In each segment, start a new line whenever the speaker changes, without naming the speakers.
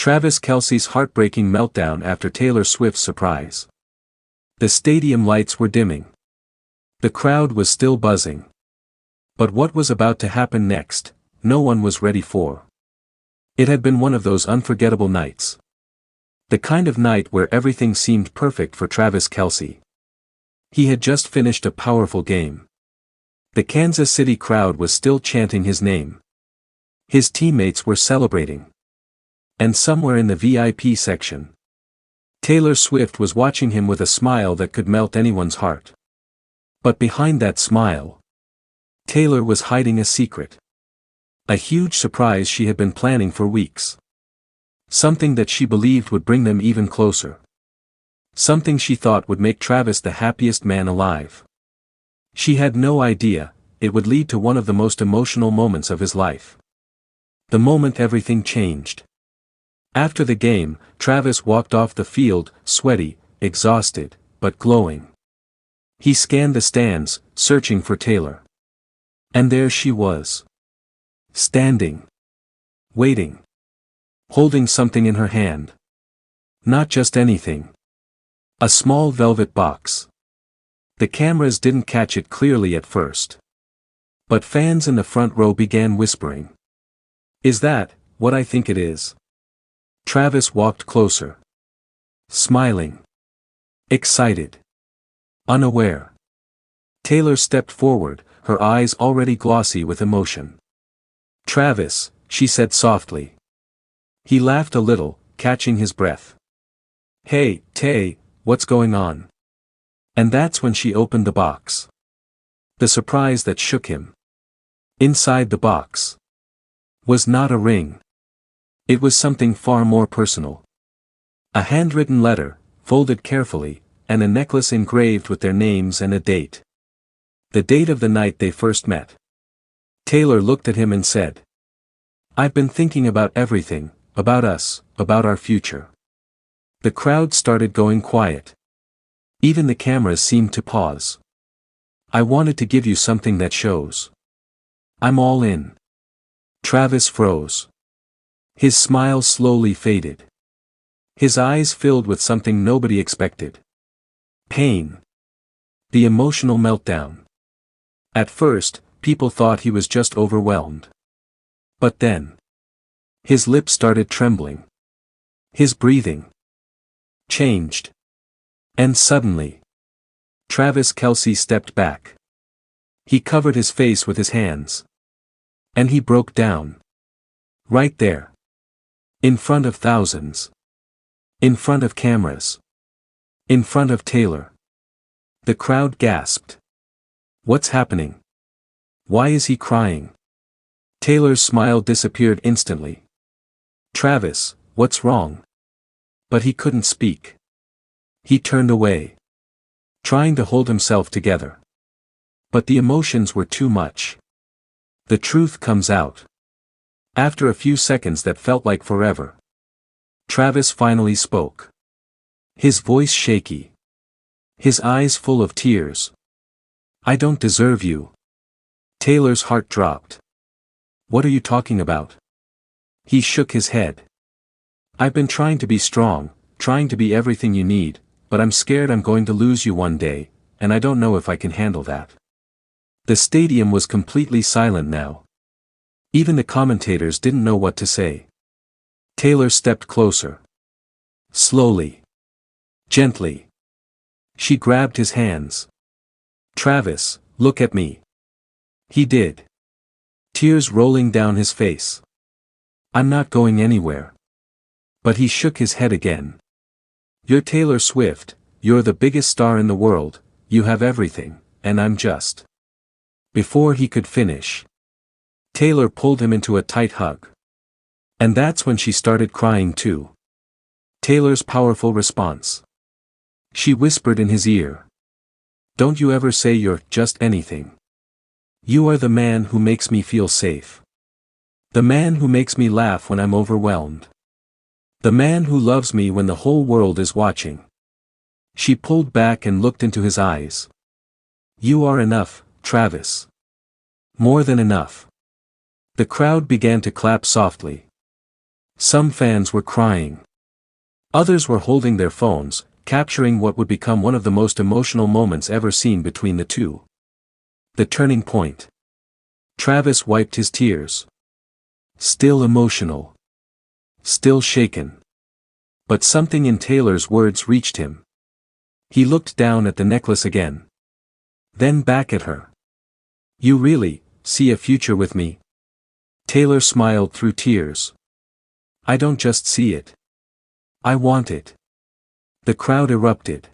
Travis Kelce's heartbreaking meltdown after Taylor Swift's surprise. The stadium lights were dimming. The crowd was still buzzing. But what was about to happen next, no one was ready for. It had been one of those unforgettable nights. The kind of night where everything seemed perfect for Travis Kelce. He had just finished a powerful game. The Kansas City crowd was still chanting his name. His teammates were celebrating. And somewhere in the VIP section, Taylor Swift was watching him with a smile that could melt anyone's heart. But behind that smile, Taylor was hiding a secret. A huge surprise she had been planning for weeks. Something that she believed would bring them even closer. Something she thought would make Travis the happiest man alive. She had no idea, it would lead to one of the most emotional moments of his life. The moment everything changed. After the game, Travis walked off the field, sweaty, exhausted, but glowing. He scanned the stands, searching for Taylor. And there she was. Standing. Waiting. Holding something in her hand. Not just anything. A small velvet box. The cameras didn't catch it clearly at first. But fans in the front row began whispering. "Is that what I think it is?" Travis walked closer. Smiling. Excited. Unaware. Taylor stepped forward, her eyes already glossy with emotion. "Travis," she said softly. He laughed a little, catching his breath. "Hey, Tay, what's going on?" And that's when she opened the box. The surprise that shook him. Inside the box was not a ring. It was something far more personal. A handwritten letter, folded carefully, and a necklace engraved with their names and a date. The date of the night they first met. Taylor looked at him and said, "I've been thinking about everything, about us, about our future." The crowd started going quiet. Even the cameras seemed to pause. "I wanted to give you something that shows. I'm all in." Travis froze. His smile slowly faded. His eyes filled with something nobody expected. Pain. The emotional meltdown. At first, people thought he was just overwhelmed. But then, his lips started trembling. His breathing changed. And suddenly, Travis Kelce stepped back. He covered his face with his hands. And he broke down. Right there. In front of thousands. In front of cameras. In front of Taylor. The crowd gasped. "What's happening? Why is he crying?" Taylor's smile disappeared instantly. "Travis, what's wrong?" But he couldn't speak. He turned away. Trying to hold himself together. But the emotions were too much. The truth comes out. After a few seconds that felt like forever, Travis finally spoke. His voice shaky. His eyes full of tears. "I don't deserve you." Taylor's heart dropped. "What are you talking about?" He shook his head. "I've been trying to be strong, trying to be everything you need, but I'm scared I'm going to lose you one day, and I don't know if I can handle that." The stadium was completely silent now. Even the commentators didn't know what to say. Taylor stepped closer. Slowly. Gently. She grabbed his hands. "Travis, look at me." He did. Tears rolling down his face. "I'm not going anywhere." But he shook his head again. "You're Taylor Swift, you're the biggest star in the world, you have everything, and I'm just." Before he could finish, Taylor pulled him into a tight hug. And that's when she started crying too. Taylor's powerful response. She whispered in his ear. "Don't you ever say you're just anything. You are the man who makes me feel safe. The man who makes me laugh when I'm overwhelmed. The man who loves me when the whole world is watching." She pulled back and looked into his eyes. "You are enough, Travis. More than enough." The crowd began to clap softly. Some fans were crying. Others were holding their phones, capturing what would become one of the most emotional moments ever seen between the two. The turning point. Travis wiped his tears. Still emotional. Still shaken. But something in Taylor's words reached him. He looked down at the necklace again. Then back at her. "You really see a future with me?" Taylor smiled through tears. "I don't just see it. I want it." The crowd erupted.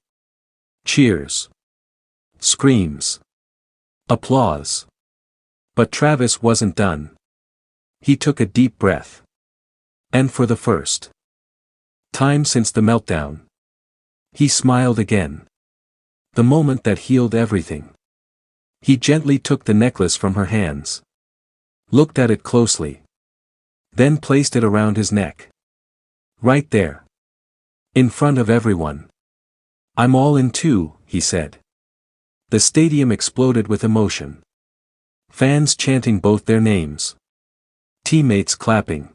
Cheers. Screams. Applause. But Travis wasn't done. He took a deep breath. And for the first time since the meltdown, he smiled again. The moment that healed everything. He gently took the necklace from her hands. Looked at it closely. Then placed it around his neck. Right there. In front of everyone. "I'm all in too," he said. The stadium exploded with emotion. Fans chanting both their names. Teammates clapping.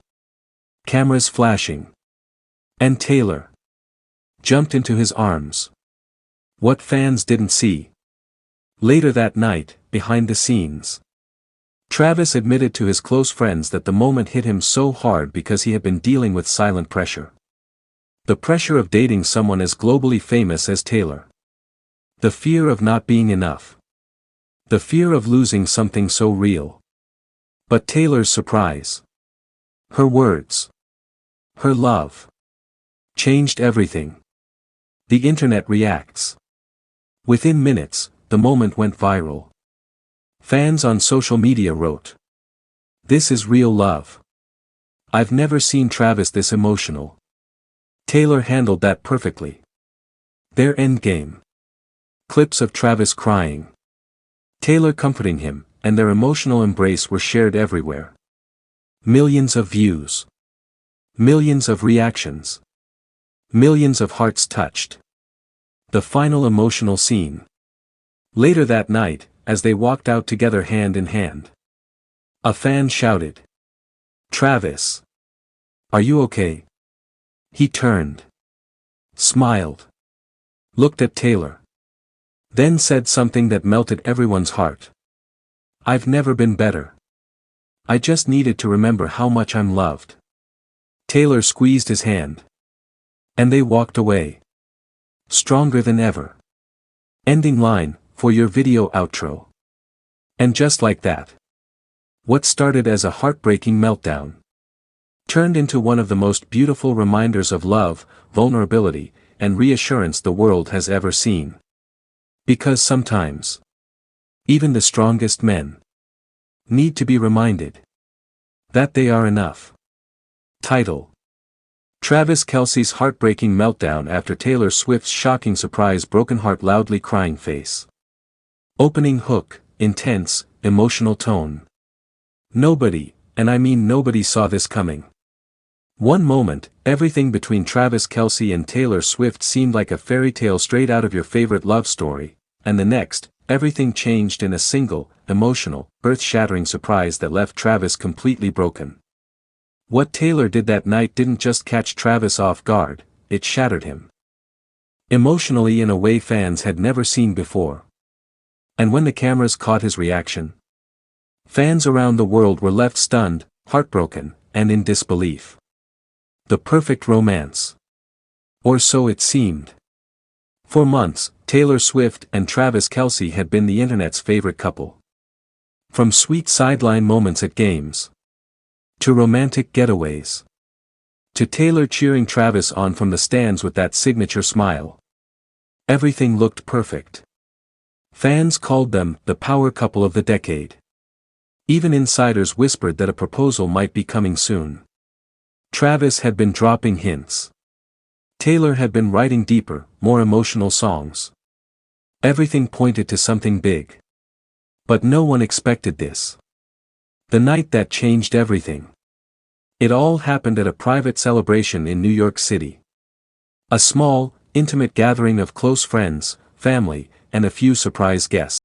Cameras flashing. And Taylor jumped into his arms. What fans didn't see. Later that night, behind the scenes, Travis admitted to his close friends that the moment hit him so hard because he had been dealing with silent pressure. The pressure of dating someone as globally famous as Taylor. The fear of not being enough. The fear of losing something so real. But Taylor's surprise. Her words. Her love. Changed everything. The internet reacts. Within minutes, the moment went viral. Fans on social media wrote, "This is real love. I've never seen Travis this emotional." Taylor handled that perfectly. Their endgame. Clips of Travis crying. Taylor comforting him, and their emotional embrace were shared everywhere. Millions of views. Millions of reactions. Millions of hearts touched. The final emotional scene. Later that night, as they walked out together hand in hand, a fan shouted, "Travis! Are you okay?" He turned. Smiled. Looked at Taylor. Then said something that melted everyone's heart. "I've never been better. I just needed to remember how much I'm loved." Taylor squeezed his hand. And they walked away. Stronger than ever. Ending line, for your video outro. And just like that, what started as a heartbreaking meltdown turned into one of the most beautiful reminders of love, vulnerability, and reassurance the world has ever seen. Because sometimes, even the strongest men need to be reminded that they are enough. Title: Travis Kelce's heartbreaking meltdown after Taylor Swift's shocking surprise. Broken heart, loudly crying face. Opening hook, intense, emotional tone. Nobody, and I mean nobody, saw this coming. One moment, everything between Travis Kelce and Taylor Swift seemed like a fairy tale straight out of your favorite love story, and the next, everything changed in a single, emotional, earth-shattering surprise that left Travis completely broken. What Taylor did that night didn't just catch Travis off guard, it shattered him emotionally in a way fans had never seen before. And when the cameras caught his reaction, fans around the world were left stunned, heartbroken, and in disbelief. The perfect romance. Or so it seemed. For months, Taylor Swift and Travis Kelce had been the internet's favorite couple. From sweet sideline moments at games, to romantic getaways, to Taylor cheering Travis on from the stands with that signature smile. Everything looked perfect. Fans called them the power couple of the decade. Even insiders whispered that a proposal might be coming soon. Travis had been dropping hints. Taylor had been writing deeper, more emotional songs. Everything pointed to something big. But no one expected this. The night that changed everything. It all happened at a private celebration in New York City. A small, intimate gathering of close friends, family, and a few surprise guests.